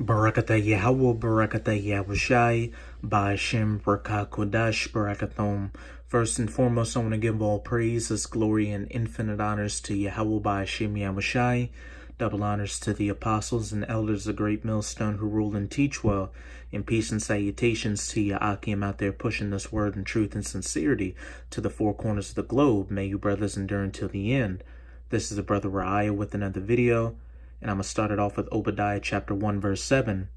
Barakata Yahweh, Barakata Yahushai, Ba'ashem, Barakah Kodash, Barakathom. First and foremost, I want to give all praises, glory, and infinite honors to Yahweh, Ba'ashem, Yahushai. Double honors to the apostles and elders of Great Millstone who rule and teach well. And peace and salutations to Ya'akim out there pushing this word in truth and sincerity to the four corners of the globe. May you brothers endure until the end. This is the brother Ra'aya with another video. And I'm going to start it off with Obadiah chapter 1 verse 7.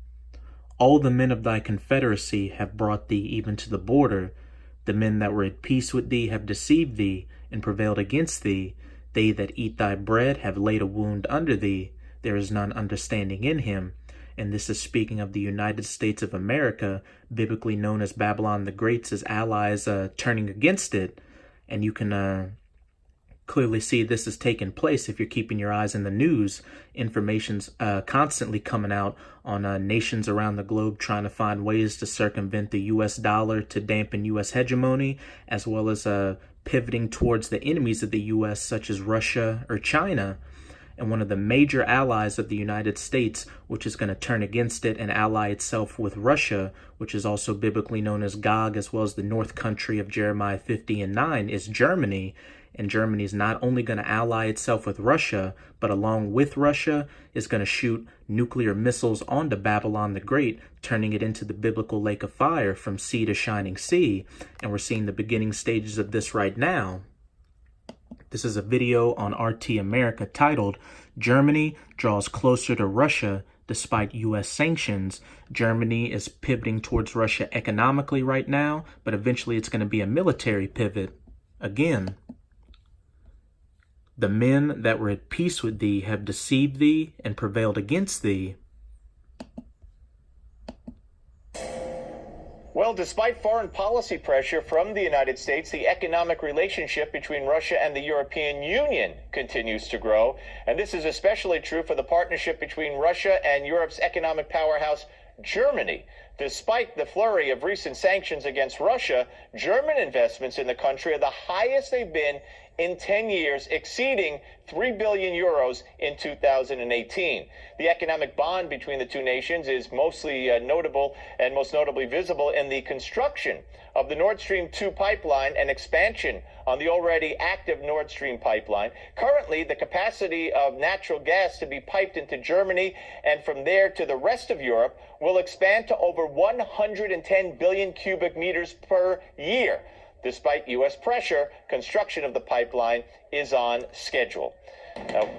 All the men of thy confederacy have brought thee even to the border. The men that were at peace with thee have deceived thee and prevailed against thee. They that eat thy bread have laid a wound under thee. There is none understanding in him. And this is speaking of the United States of America, biblically known as Babylon the Great's allies turning against it. And you can clearly see this is taking place if you're keeping your eyes in the news. Information's constantly coming out on nations around the globe trying to find ways to circumvent the U.S. dollar to dampen U.S. hegemony, as well as pivoting towards the enemies of the U.S. such as Russia or China. And one of the major allies of the United States, which is going to turn against it and ally itself with Russia, which is also biblically known as Gog, as well as the north country of Jeremiah 50:9, is Germany. And Germany is not only going to ally itself with Russia, but along with Russia is going to shoot nuclear missiles onto Babylon the Great, turning it into the biblical lake of fire from sea to shining sea. And we're seeing the beginning stages of this right now. This is a video on RT America titled, Germany Draws Closer to Russia Despite U.S. Sanctions. Germany is pivoting towards Russia economically right now, but eventually it's going to be a military pivot. Again, the men that were at peace with thee have deceived thee and prevailed against thee. Well, despite foreign policy pressure from the United States, the economic relationship between Russia and the European Union continues to grow. And this is especially true for the partnership between Russia and Europe's economic powerhouse, Germany. Despite the flurry of recent sanctions against Russia, German investments in the country are the highest they've been in 10 years, exceeding 3 billion euros in 2018. The economic bond between the two nations is mostly notable and most notably visible in the construction of the Nord Stream 2 pipeline and expansion on the already active Nord Stream pipeline. Currently, the capacity of natural gas to be piped into Germany and from there to the rest of Europe will expand to over 110 billion cubic meters per year. Despite U.S. pressure, construction of the pipeline is on schedule. Now,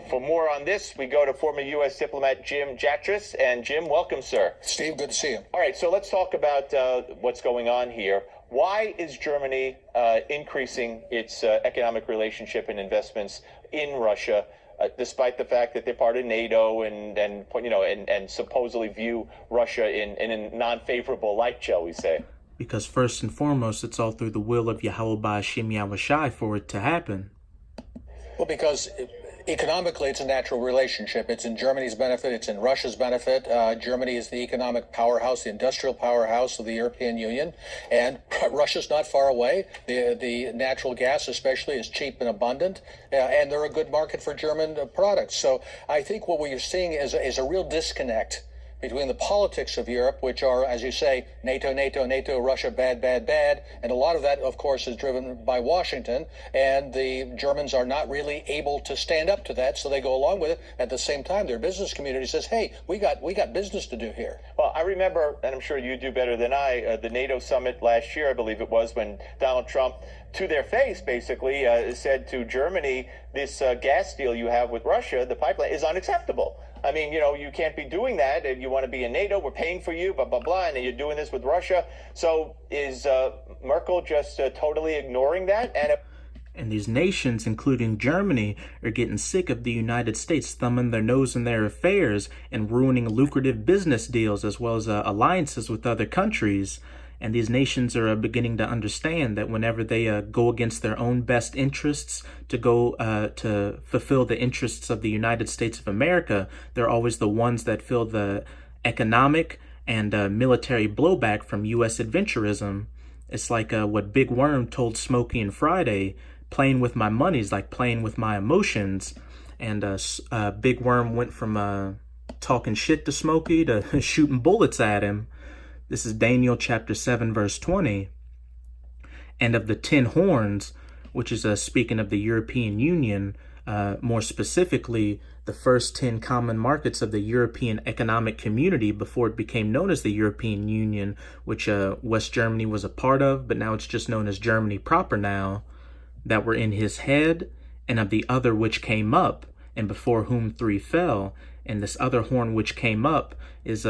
for more on this, we go to former U.S. diplomat Jim Jatras. And Jim, welcome, sir. Steve, good to see you. All right, so let's talk about what's going on here. Why is Germany increasing its economic relationship and investments in Russia, despite the fact that they're part of NATO and supposedly view Russia in a non-favorable light, shall we say? Because first and foremost, it's all through the will of Yahweh Ba'ashem Yahushai for it to happen. Well, because economically, it's a natural relationship. It's in Germany's benefit. It's in Russia's benefit. Germany is the economic powerhouse, the industrial powerhouse of the European Union. And Russia's not far away. The natural gas especially is cheap and abundant. And they're a good market for German products. So I think what we're seeing is a real disconnect between the politics of Europe, which are, as you say, NATO, Russia, bad, and a lot of that, of course, is driven by Washington, and the Germans are not really able to stand up to that, so they go along with it. At the same time, their business community says, hey, we got business to do here. Well, I remember, and I'm sure you do better than I, the NATO summit last year, I believe it was, when Donald Trump, to their face, basically, said to Germany, this gas deal you have with Russia, the pipeline, is unacceptable. I mean, you can't be doing that, and you want to be in NATO, we're paying for you, blah, blah, blah, and you're doing this with Russia. So is Merkel just totally ignoring that? And these nations, including Germany, are getting sick of the United States thumbing their nose in their affairs and ruining lucrative business deals as well as alliances with other countries. And these nations are beginning to understand that whenever they go against their own best interests to go to fulfill the interests of the United States of America, they're always the ones that feel the economic and military blowback from U.S. adventurism. It's like what Big Worm told Smokey and Friday, playing with my money is like playing with my emotions. And Big Worm went from talking shit to Smokey to shooting bullets at him. This is Daniel chapter 7, verse 20. And of the 10 horns, which is speaking of the European Union, more specifically, the first 10 common markets of the European Economic Community before it became known as the European Union, which West Germany was a part of, but now it's just known as Germany proper now, that were in his head, and of the other which came up, and before whom 3 fell. And this other horn which came up is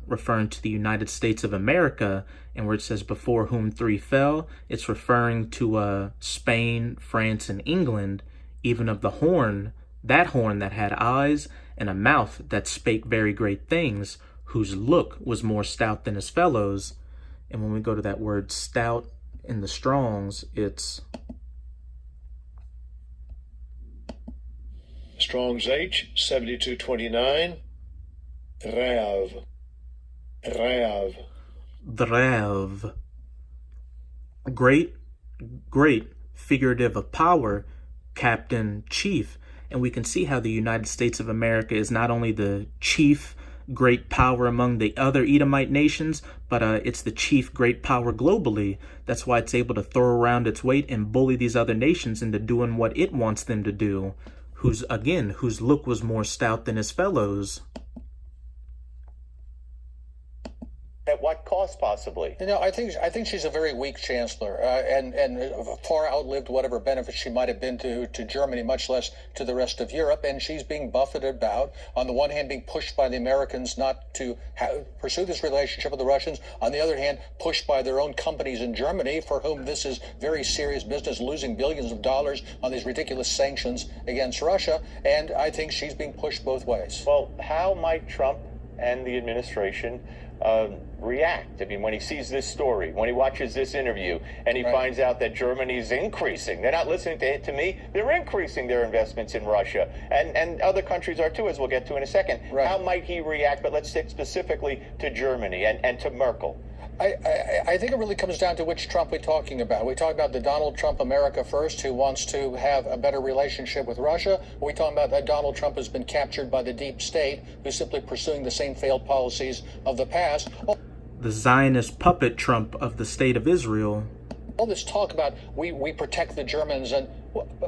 referring to the United States of America, and where it says before whom 3 fell, it's referring to Spain, France, and England, even of the horn that had eyes and a mouth that spake very great things, whose look was more stout than his fellows. And when we go to that word stout in the Strongs, it's Strong's H 7229. Rav. Drav. Great, figurative of power, captain, chief. And we can see how the United States of America is not only the chief great power among the other Edomite nations, but it's the chief great power globally. That's why it's able to throw around its weight and bully these other nations into doing what it wants them to do. Whose look was more stout than his fellows. At what cost, possibly? I think she's a very weak chancellor, and far outlived whatever benefits she might have been to Germany, much less to the rest of Europe. And she's being buffeted about, on the one hand, being pushed by the Americans not to pursue this relationship with the Russians. On the other hand, pushed by their own companies in Germany, for whom this is very serious business, losing billions of dollars on these ridiculous sanctions against Russia. And I think she's being pushed both ways. Well, how might Trump and the administration react? I mean, when he sees this story, when he watches this interview, and he finds out that Germany's increasing, they're not listening to me, they're increasing their investments in Russia, and other countries are too, as we'll get to in a second. How might he react? But let's stick specifically to Germany and to Merkel. I think it really comes down to which Trump we're talking about. We talk about the Donald Trump America First, who wants to have a better relationship with Russia. Or we talk about that Donald Trump has been captured by the deep state, who's simply pursuing the same failed policies of the past. The Zionist puppet Trump of the State of Israel. All this talk about we protect the Germans, and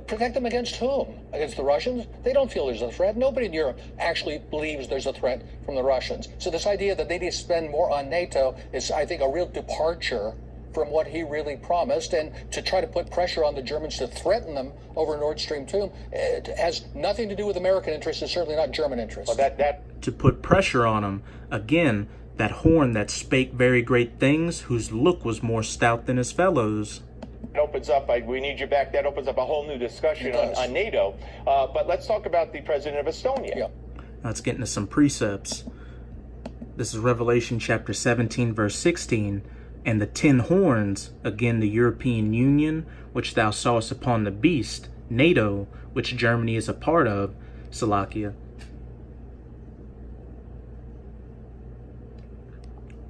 protect them against whom? Against the Russians? They don't feel there's a threat. Nobody in Europe actually believes there's a threat from the Russians. So this idea that they need to spend more on NATO is, I think, a real departure from what he really promised. And to try to put pressure on the Germans to threaten them over Nord Stream 2, it has nothing to do with American interests. It's certainly not German interests. Well, to put pressure on them, again, that horn that spake very great things, whose look was more stout than his fellows. It opens up, we need you back, that opens up a whole new discussion on NATO. But let's talk about the president of Estonia. Yeah. Let's get into some precepts. This is Revelation chapter 17, verse 16. And the 10 horns, again the European Union, which thou sawest upon the beast, NATO, which Germany is a part of, Salakia.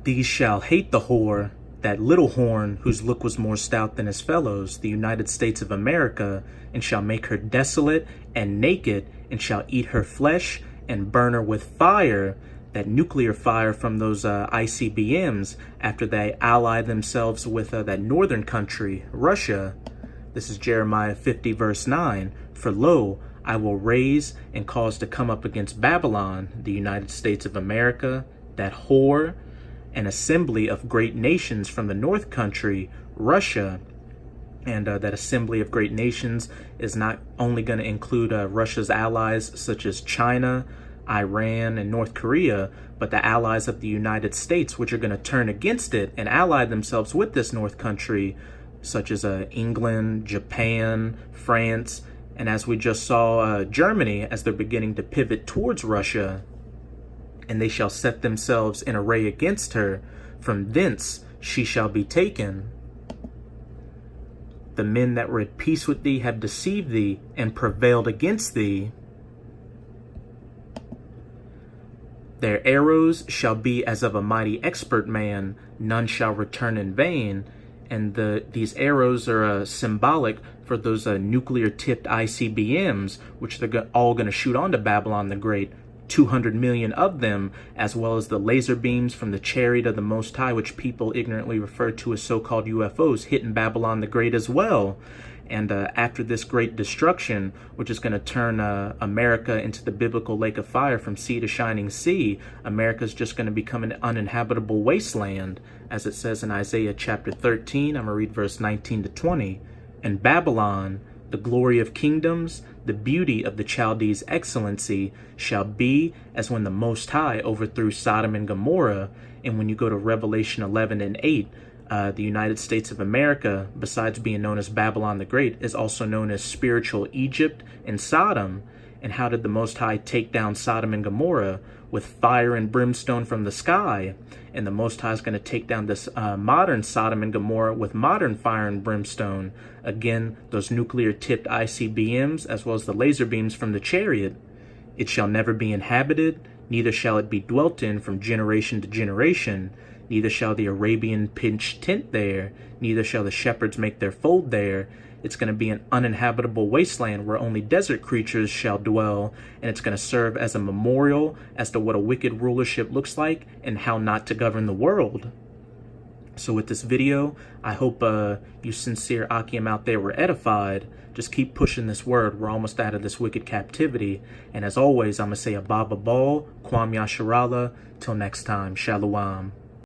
These shall hate the whore, that little horn, whose look was more stout than his fellows, the United States of America, and shall make her desolate and naked, and shall eat her flesh, and burn her with fire, that nuclear fire from those ICBMs, after they ally themselves with that northern country, Russia. This is Jeremiah 50, verse 9. For lo, I will raise and cause to come up against Babylon, the United States of America, that whore, an assembly of great nations from the north country, Russia. And that assembly of great nations is not only going to include Russia's allies such as China, Iran, and North Korea, but the allies of the United States, which are going to turn against it and ally themselves with this north country, such as England, Japan, France, and as we just saw, Germany, as they're beginning to pivot towards Russia. And they shall set themselves in array against her. From thence she shall be taken. The men that were at peace with thee have deceived thee and prevailed against thee. Their arrows shall be as of a mighty expert man, none shall return in vain. And these arrows are symbolic for those nuclear-tipped ICBMs, which they're all going to shoot onto Babylon the Great. 200 million of them, as well as the laser beams from the chariot of the Most High, which people ignorantly refer to as so-called UFOs, hitting Babylon the Great as well. And after this great destruction, which is going to turn America into the biblical lake of fire from sea to shining sea, America's just going to become an uninhabitable wasteland, as it says in Isaiah chapter 13. I'm going to read verse 19 to 20. And Babylon, the glory of kingdoms, the beauty of the Chaldees' excellency, shall be as when the Most High overthrew Sodom and Gomorrah. And when you go to Revelation 11 and 8, the United States of America, besides being known as Babylon the Great, is also known as spiritual Egypt and Sodom. And how did the Most High take down Sodom and Gomorrah? With fire and brimstone from the sky. And the Most High is going to take down this modern Sodom and Gomorrah with modern fire and brimstone. Again, those nuclear-tipped ICBMs, as well as the laser beams from the chariot. It shall never be inhabited, neither shall it be dwelt in from generation to generation. Neither shall the Arabian pitch tent there, neither shall the shepherds make their fold there. It's going to be an uninhabitable wasteland where only desert creatures shall dwell, and it's going to serve as a memorial as to what a wicked rulership looks like and how not to govern the world. So with this video, I hope you sincere Akim out there were edified. Just keep pushing this word. We're almost out of this wicked captivity. And as always, I'm going to say Ababa Ball, Kwam Yasharallah. Till next time, Shalom.